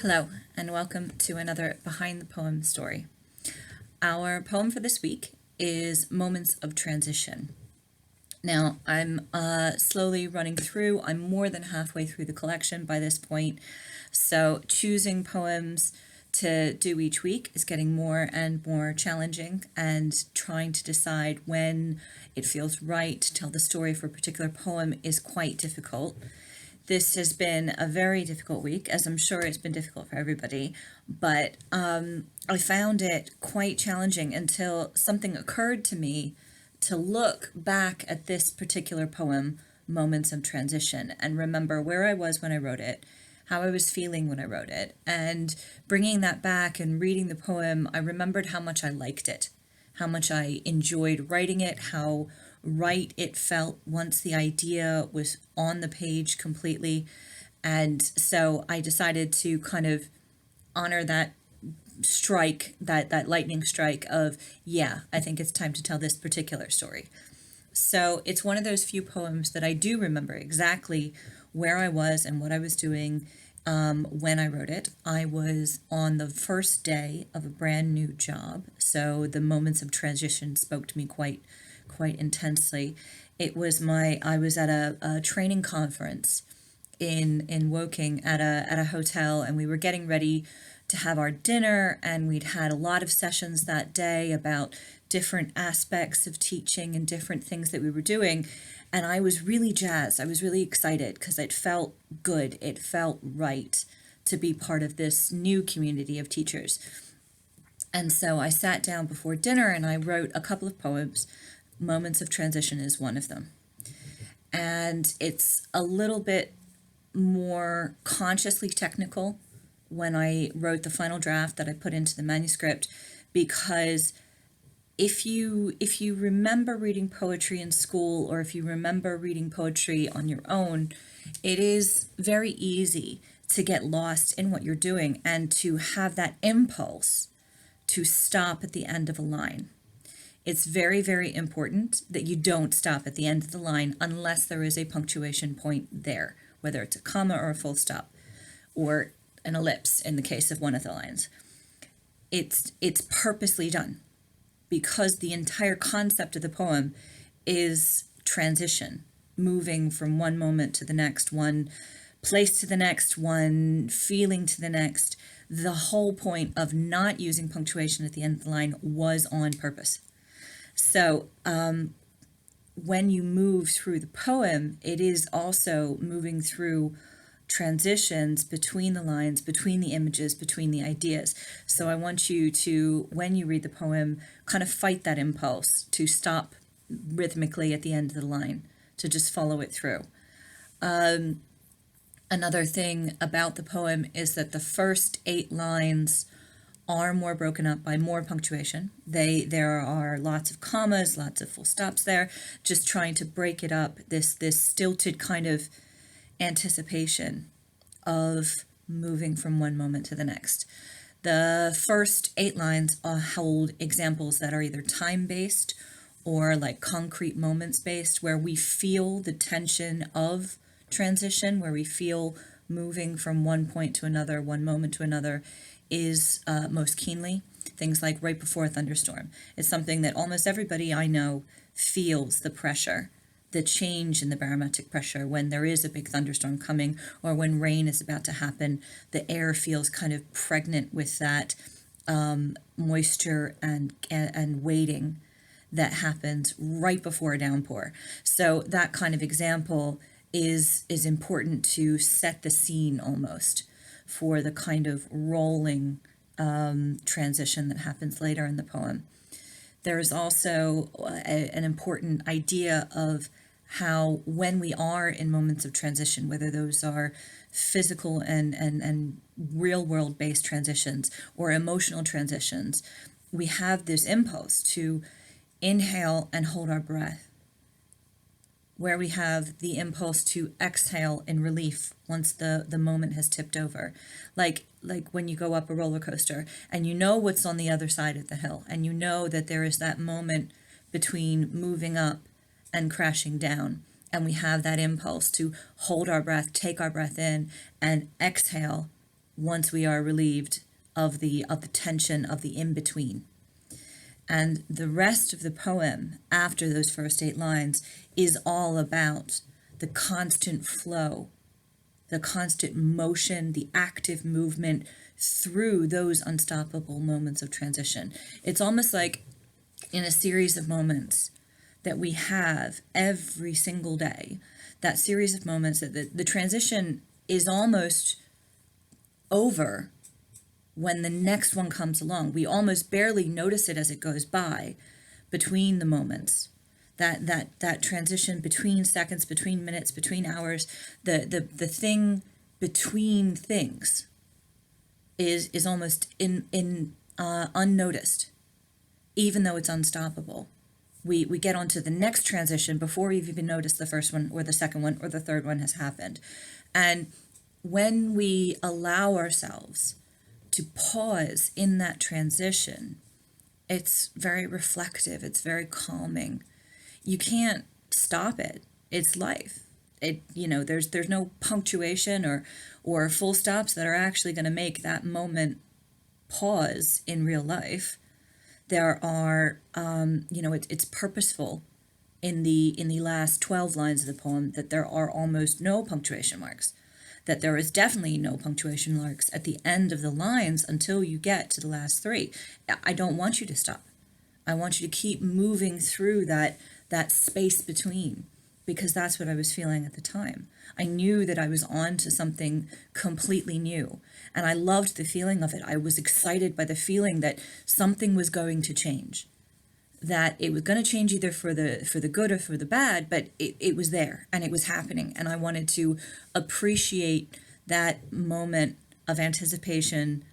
Hello, and welcome to another Behind the Poem story. Our poem for this week is Moments of Transition. Now, I'm slowly running through. I'm more than halfway through the collection by this point, so choosing poems to do each week is getting more and more challenging, and trying to decide when it feels right to tell the story for a particular poem is quite difficult. This has been a very difficult week, as I'm sure it's been difficult for everybody, but I found it quite challenging until something occurred to me to look back at this particular poem, Moments of Transition, and remember where I was when I wrote it, how I was feeling when I wrote it, and bringing that back and reading the poem, I remembered how much I liked it, how much I enjoyed writing it, how right it felt once the idea was on the page completely. And so I decided to kind of honor that strike, that lightning strike of, yeah, I think it's time to tell this particular story. So it's one of those few poems that I do remember exactly where I was and what I was doing when I wrote it. I was on the first day of a brand new job, so the moments of transition spoke to me quite intensely. I was at a training conference in Woking at a hotel, and we were getting ready to have our dinner, and we'd had a lot of sessions that day about different aspects of teaching and different things that we were doing. And I was really jazzed. I was really excited because it felt good. It felt right to be part of this new community of teachers. And so I sat down before dinner and I wrote a couple of poems. Moments of Transition is one of them. And it's a little bit more consciously technical when I wrote the final draft that I put into the manuscript, because if you remember reading poetry in school, or if you remember reading poetry on your own, it is very easy to get lost in what you're doing and to have that impulse to stop at the end of a line. It's very, very important that you don't stop at the end of the line unless there is a punctuation point there, whether it's a comma or a full stop, or an ellipse in the case of one of the lines. It's purposely done because the entire concept of the poem is transition, moving from one moment to the next, one place to the next, one feeling to the next. The whole point of not using punctuation at the end of the line was on purpose. So when you move through the poem, it is also moving through transitions between the lines, between the images, between the ideas. So I want you to, when you read the poem, kind of fight that impulse to stop rhythmically at the end of the line, to just follow it through. Another thing about the poem is that the first 8 lines are more broken up by more punctuation. There are lots of commas, lots of full stops there, just trying to break it up, this stilted kind of anticipation of moving from one moment to the next. The first 8 lines hold examples that are either time-based or like concrete moments based, where we feel the tension of transition, where we feel moving from one point to another, one moment to another, is most keenly. Things like right before a thunderstorm. It's something that almost everybody I know feels the pressure, the change in the barometric pressure when there is a big thunderstorm coming, or when rain is about to happen. The air feels kind of pregnant with that moisture and waiting that happens right before a downpour. So that kind of example is important to set the scene almost for the kind of rolling transition that happens later in the poem. There is also an important idea of how, when we are in moments of transition, whether those are physical and real world based transitions or emotional transitions, we have this impulse to inhale and hold our breath, where we have the impulse to exhale in relief once the moment has tipped over. Like when you go up a roller coaster and you know what's on the other side of the hill, and you know that there is that moment between moving up and crashing down, and we have that impulse to hold our breath, take our breath in, and exhale once we are relieved of the tension of the in-between. And the rest of the poem after those first 8 lines is all about the constant flow, the constant motion, the active movement through those unstoppable moments of transition. It's almost like in a series of moments that we have every single day, that series of moments that the transition is almost over when the next one comes along. We almost barely notice it as it goes by between the moments. That transition between seconds, between minutes, between hours, the thing between things is almost unnoticed, even though it's unstoppable. We get onto the next transition before we've even noticed the first one or the second one or the third one has happened. And when we allow ourselves to pause in that transition, it's very reflective, it's very calming. You can't stop it. It's life. There's no punctuation or full stops that are actually going to make that moment pause in real life. There are, it's purposeful in the last 12 lines of the poem that there are almost no punctuation marks, that there is definitely no punctuation marks at the end of the lines until you get to the last 3. I don't want you to stop. I want you to keep moving through that space between, because that's what I was feeling at the time. I knew that I was on to something completely new, and I loved the feeling of it. I was excited by the feeling that something was going to change, that it was going to change either for the good or for the bad, but it was there and it was happening, and I wanted to appreciate that moment of anticipation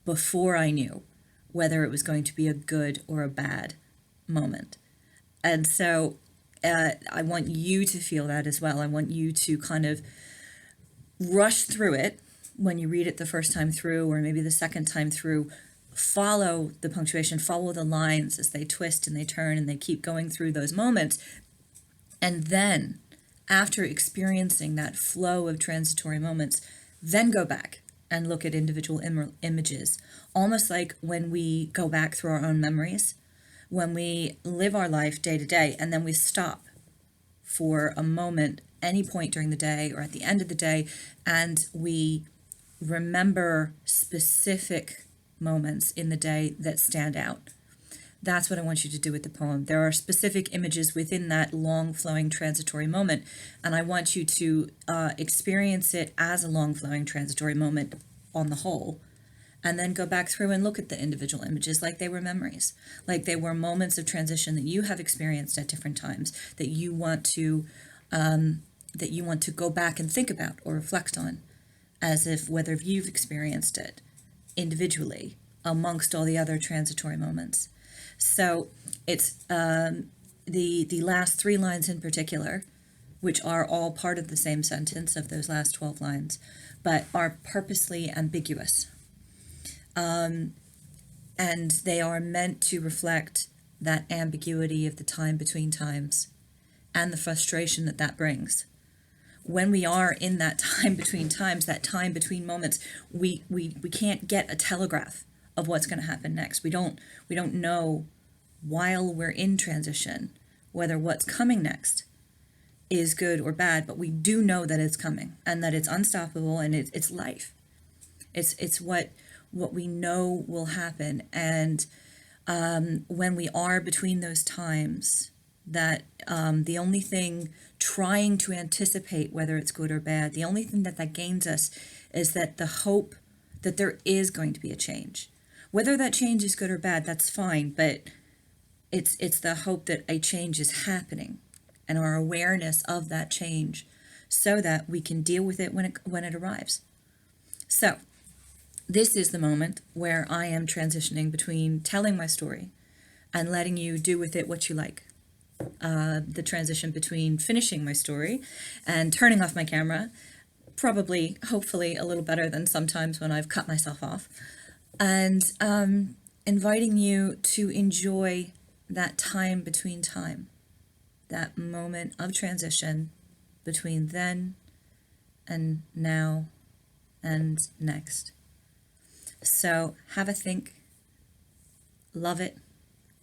before I knew whether it was going to be a good or a bad moment. And so I want you to feel that as well. I want you to kind of rush through it when you read it the first time through, or maybe the second time through. Follow the punctuation, follow the lines as they twist and they turn and they keep going through those moments. And then, after experiencing that flow of transitory moments, then go back and look at individual images, almost like when we go back through our own memories, when we live our life day to day, and then we stop for a moment, any point during the day or at the end of the day, and we remember specific moments in the day that stand out. That's what I want you to do with the poem. There are specific images within that long flowing transitory moment, and I want you to experience it as a long flowing transitory moment on the whole, and then go back through and look at the individual images like they were memories, like they were moments of transition that you have experienced at different times, that you want to go back and think about or reflect on, as if whether you've experienced it individually amongst all the other transitory moments. So it's the last 3 lines in particular, which are all part of the same sentence of those last 12 lines, but are purposely ambiguous. And they are meant to reflect that ambiguity of the time between times and the frustration that brings. When we are in that time between times, that time between moments, we can't get a telegraph of what's going to happen next. We don't know while we're in transition whether what's coming next is good or bad, but we do know that it's coming and that it's unstoppable and it's life. It's what we know will happen. And when we are between those times, that the only thing trying to anticipate whether it's good or bad, the only thing that gains us is that the hope that there is going to be a change. Whether that change is good or bad, that's fine, but it's the hope that a change is happening and our awareness of that change so that we can deal with it when it arrives. So this is the moment where I am transitioning between telling my story and letting you do with it what you like. The transition between finishing my story and turning off my camera, probably, hopefully, a little better than sometimes when I've cut myself off, and inviting you to enjoy that time between time, that moment of transition between then and now and next. So have a think, love it,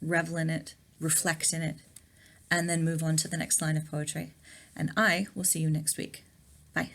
revel in it, reflect in it, and then move on to the next line of poetry. And I will see you next week. Bye.